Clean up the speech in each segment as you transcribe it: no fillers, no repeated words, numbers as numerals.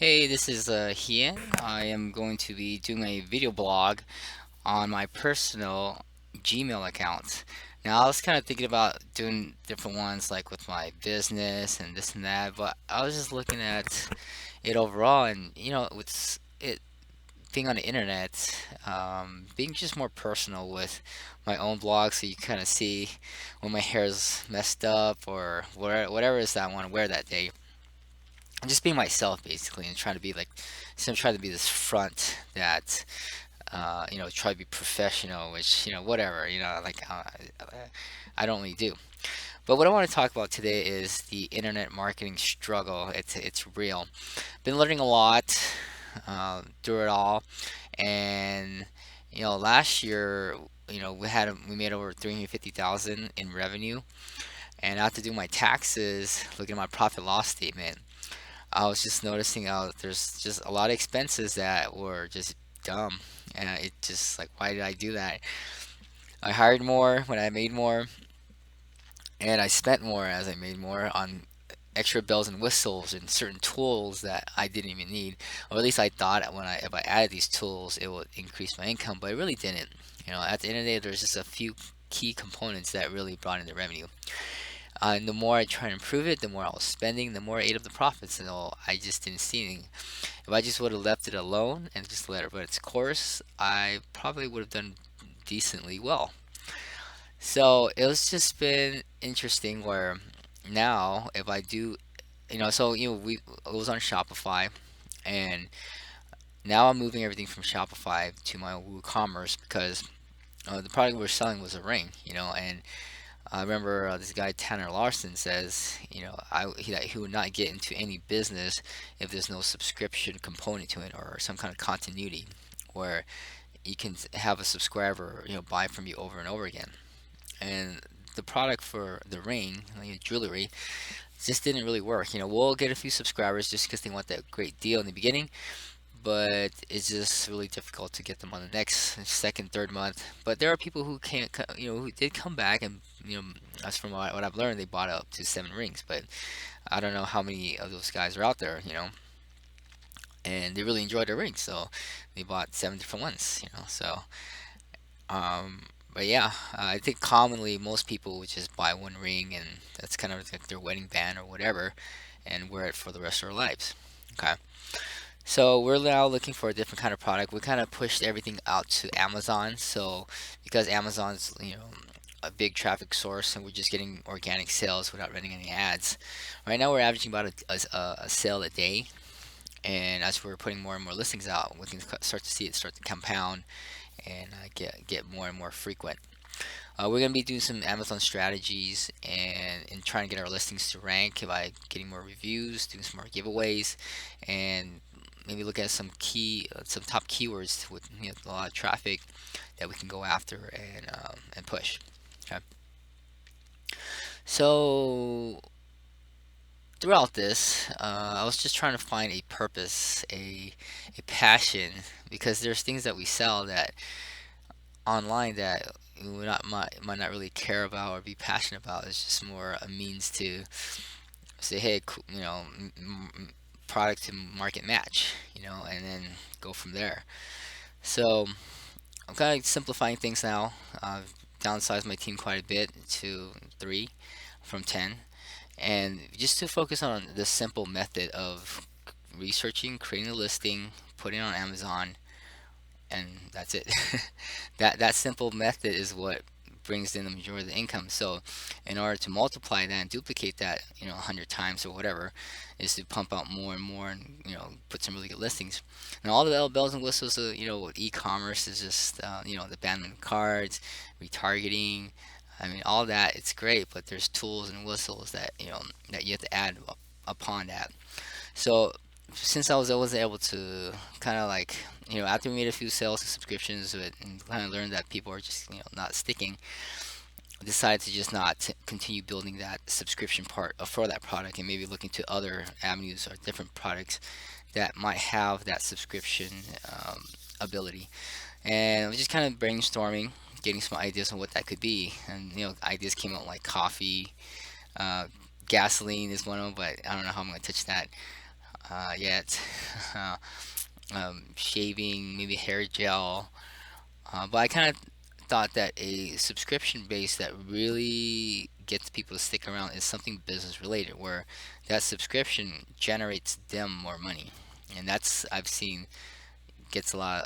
Hey, this is Hien. I am going to be doing a video blog on my personal Gmail account. Now, I was kind of thinking about doing different ones like with my business and this and that, but I was just looking at it overall, and with it being on the internet, being just more personal with my own blog, so you kind of see when my hair is messed up or whatever it is that I want to wear that day. I'm just being myself basically, and trying to be like, so I'm trying to be this front that try to be professional, which whatever, I don't really do. But what I want to talk about today is the internet marketing struggle. It's real. Been learning a lot through it all, and last year, we made over 350,000 in revenue, and I have to do my taxes, looking at my profit loss statement. I was just noticing there's just a lot of expenses that were just dumb. And it just like, why did I do that? I hired more when I made more, and I spent more as I made more on extra bells and whistles and certain tools that I didn't even need. Or at least I thought if I added these tools, it would increase my income, but it really didn't. At the end of the day, there's just a few key components that really brought in the revenue. And the more I try to improve it, the more I was spending, the more I ate up the profits, and all I just didn't see anything. If I just would have left it alone and just let it run its course, I probably would have done decently well. So it was just been interesting where now if I do, we it was on Shopify, and now I'm moving everything from Shopify to my WooCommerce because the product we are selling was a ring, and I remember this guy Tanner Larson says, that he would not get into any business if there's no subscription component to it or some kind of continuity where you can have a subscriber, buy from you over and over again. And the product for the ring, jewelry, just didn't really work. We'll get a few subscribers just because they want that great deal in the beginning, but it's just really difficult to get them on the next, second, third month. But there are people who can't, who did come back, and as from what I've learned, they bought up to 7 rings. But I don't know how many of those guys are out there, and they really enjoyed their rings, so they bought 7 different ones, Um, but yeah, I think commonly most people would just buy one ring, and that's kind of like their wedding band or whatever, and wear it for the rest of their lives. Okay. So we're now looking for a different kind of product. We kind of pushed everything out to Amazon. So because Amazon's, a big traffic source, and we're just getting organic sales without running any ads. Right now we're averaging about a sale a day. And as we're putting more and more listings out, we can start to see it start to compound and get more and more frequent. We're going to be doing some Amazon strategies and trying to get our listings to rank by getting more reviews, doing some more giveaways, and maybe look at some top keywords with a lot of traffic that we can go after and push. Okay. So throughout this, I was just trying to find a purpose, a passion, because there's things that we sell that online that we might not really care about or be passionate about. It's just more a means to say, hey, product to market match, and then go from there. So I'm kind of simplifying things now. I've downsized my team quite a bit to 3 from 10, and just to focus on the simple method of researching, creating a listing, putting it on Amazon, and that's it. That simple method is what brings in the majority of the income. So in order to multiply that and duplicate that, 100 times or whatever, is to pump out more and more, and put some really good listings. And all the bells and whistles, with e-commerce is just the abandonment cards, retargeting. I mean, all that, it's great, but there's tools and whistles that that you have to add upon that. So since I wasn't able to kind of like, after we made a few sales and subscriptions and kind of learned that people are just not sticking, I decided to just not continue building that subscription part for that product, and maybe look into other avenues or different products that might have that subscription ability. And I was just kind of brainstorming, getting some ideas on what that could be, and ideas came out like coffee, uh, gasoline is one of them, but I don't know how I'm going to touch that yet. shaving, maybe hair gel. But I kind of thought that a subscription base that really gets people to stick around is something business related, where that subscription generates them more money, and that's I've seen gets a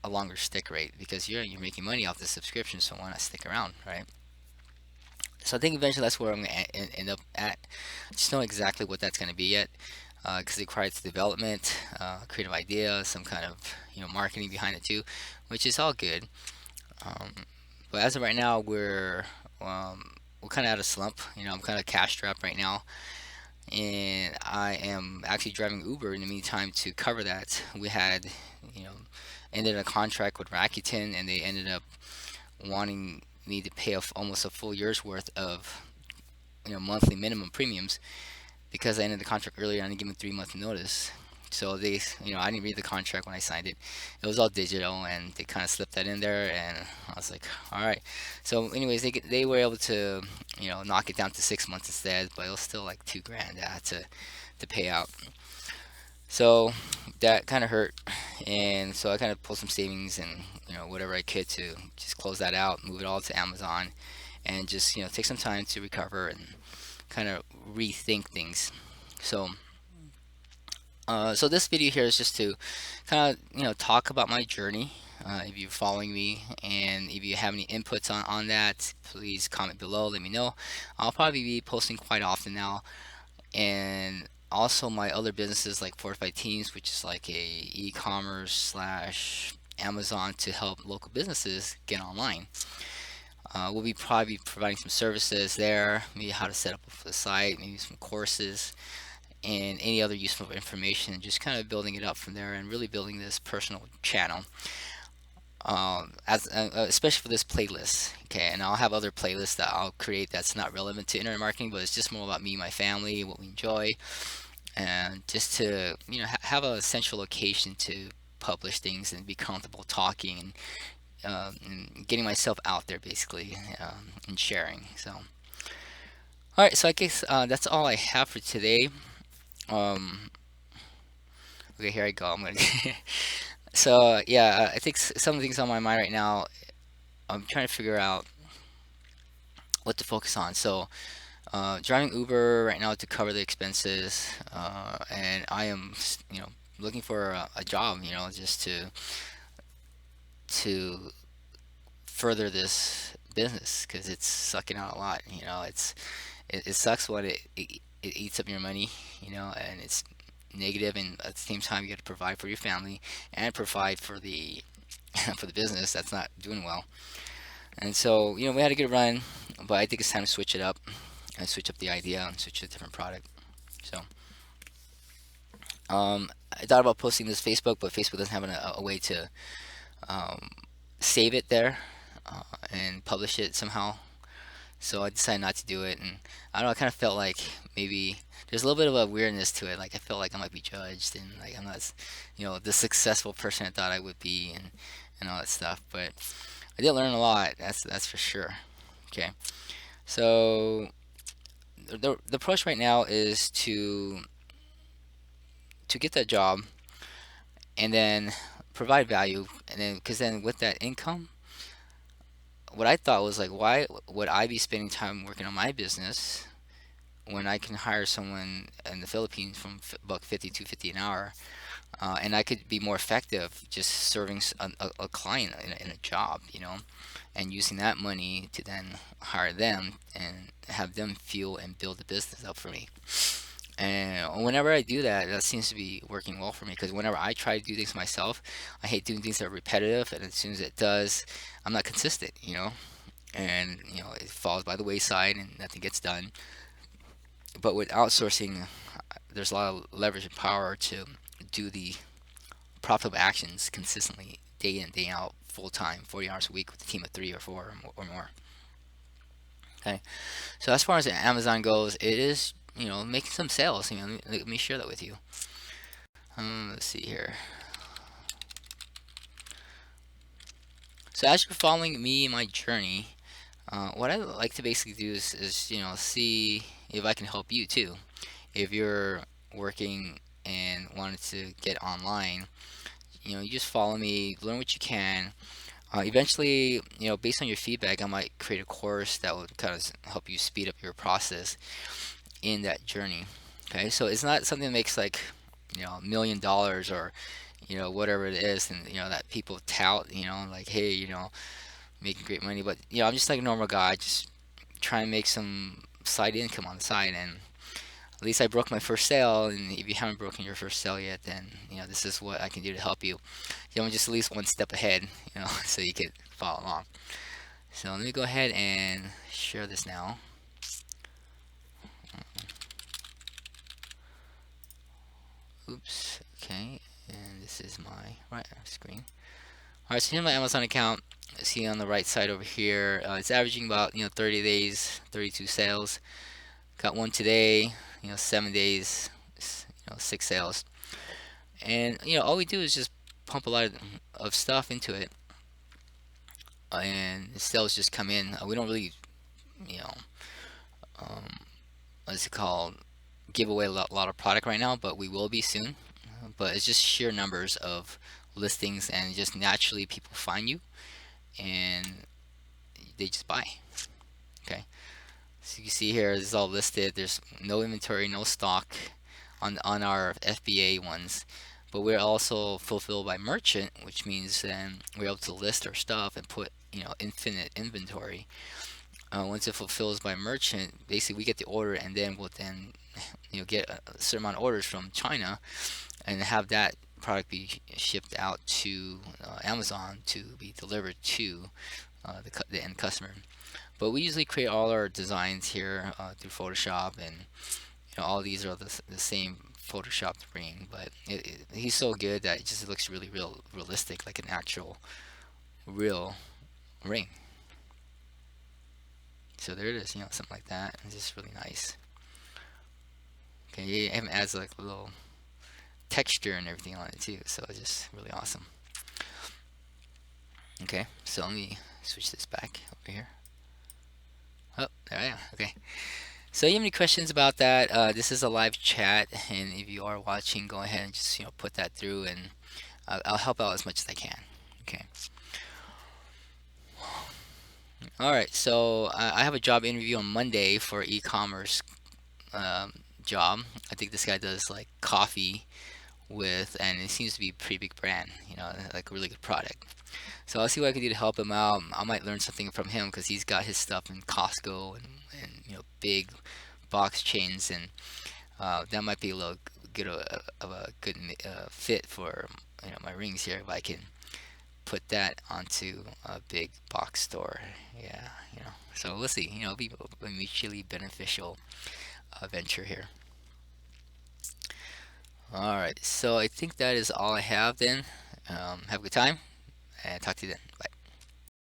longer stick rate because you're making money off the subscription, so why not stick around, right? So I think eventually that's where I'm gonna end up at. I just know exactly what that's gonna be yet, because it requires development, creative idea, some kind of marketing behind it too, which is all good. Um, but as of right now, we're kind of out of slump. I'm kind of cash strapped right now, and I am actually driving Uber in the meantime to cover that. We had, you know, ended a contract with Rakuten, and they ended up wanting me to pay off almost a full year's worth of monthly minimum premiums because I ended the contract earlier and I didn't give them 3 month notice. So I didn't read the contract when I signed it. It was all digital, and they kind of slipped that in there, and I was like, all right. So, anyways, they were able to, knock it down to 6 months instead, but it was still like 2 grand I had to pay out. So that kind of hurt, and so I kind of pulled some savings and whatever I could to just close that out, move it all to Amazon, and just take some time to recover and kind of rethink things. So this video here is just to kind of talk about my journey. If you're following me and if you have any inputs on that, please comment below. Let me know. I'll probably be posting quite often now, and also my other businesses like Fortified Teams, which is like a e-commerce slash Amazon to help local businesses get online. We'll be probably providing some services there, maybe how to set up the site, maybe some courses, and any other useful information, just kind of building it up from there and really building this personal channel, as especially for this playlist. Okay, and I'll have other playlists that I'll create that's not relevant to internet marketing, but it's just more about me, my family, what we enjoy, and just to have a central location to publish things and be comfortable talking and getting myself out there basically, and sharing. So all right, so I guess that's all I have for today. um okay, here I go. I'm gonna so yeah, I think some of the things on my mind right now, I'm trying to figure out what to focus on. So driving Uber right now to cover the expenses, and I am looking for a job, just to further this business because it's sucking out a lot. It sucks when it eats up your money, and it's negative, and at the same time you got to provide for your family and provide for the for the business that's not doing well. And so we had a good run, but I think it's time to switch it up and switch up the idea and switch to a different product. So I thought about posting this to Facebook, but Facebook doesn't have a way to um, save it there, and publish it somehow. So I decided not to do it, and I don't know. I kind of felt like maybe there's a little bit of a weirdness to it. Like I felt like I might be judged, and like I'm not, the successful person I thought I would be, and all that stuff. But I did learn a lot. That's for sure. Okay, so the approach right now is to get that job and then provide value, and then because then with that income, what I thought was like, why would I be spending time working on my business when I can hire someone in the Philippines from buck 50 to 50 an hour, and I could be more effective just serving a client in a job, and using that money to then hire them and have them fuel and build the business up for me. And whenever I do that, that seems to be working well for me because whenever I try to do things myself, I hate doing things that are repetitive, and as soon as it does, I'm not consistent, and it falls by the wayside and nothing gets done. But with outsourcing, there's a lot of leverage and power to do the profitable actions consistently, day in, day out, full time, 40 hours a week with a team of 3 or 4 or more. Okay, so as far as Amazon goes, it is making some sales. Let me share that with you. Let's see here. So as you're following me in my journey, what I like to basically do is see if I can help you too. If you're working and wanted to get online, you just follow me, learn what you can. Eventually, based on your feedback, I might create a course that would kind of help you speed up your process in that journey. Okay, so it's not something that makes like, $1 million or, whatever it is, and that people tout, like, hey, making great money. But I'm just like a normal guy, just trying to make some side income on the side, and at least I broke my first sale. And if you haven't broken your first sale yet, then this is what I can do to help you. I'm just at least one step ahead, so you can follow along. So let me go ahead and share this now. Oops. Okay, and this is my right screen. All right, so here's my Amazon account. See on the right side over here, it's averaging about 30 days, 32 sales. Got one today, 7 days, 6 sales. And all we do is just pump a lot of stuff into it, and the sales just come in. We don't really, you know, um, what's it called, give away a lot of product right now, but we will be soon. But it's just sheer numbers of listings, and just naturally people find you and they just buy. Okay, so you can see here, this is all listed. There's no inventory, no stock on our FBA ones, but we're also fulfilled by merchant, which means then we're able to list our stuff and put infinite inventory. Once it fulfills by merchant, basically we get the order, and then we'll then get a certain amount of orders from China and have that product be shipped out to Amazon to be delivered to the end customer. But we usually create all our designs here through Photoshop, and all these are the same Photoshop ring, but he's so good that it just looks really realistic, like an actual real ring. So there it is, something like that. It's just really nice. Okay, it even adds like a little texture and everything on it too, so it's just really awesome. Okay, so let me switch this back over here. Oh, there I am. Okay. So you have any questions about that? This is a live chat, and if you are watching, go ahead and just put that through, and I'll help out as much as I can. Okay. All right. So I have a job interview on Monday for e-commerce job. I think this guy does like coffee and it seems to be a pretty big brand. Like a really good product. So I'll see what I can do to help him out. I might learn something from him because he's got his stuff in Costco and big box chains, and that might be a little good of a good fit for my rings here if I can put that onto a big box store. Yeah, so we'll see. It'll be a mutually beneficial venture here. All right, so I think that is all I have then. Have a good time, and talk to you then. Bye.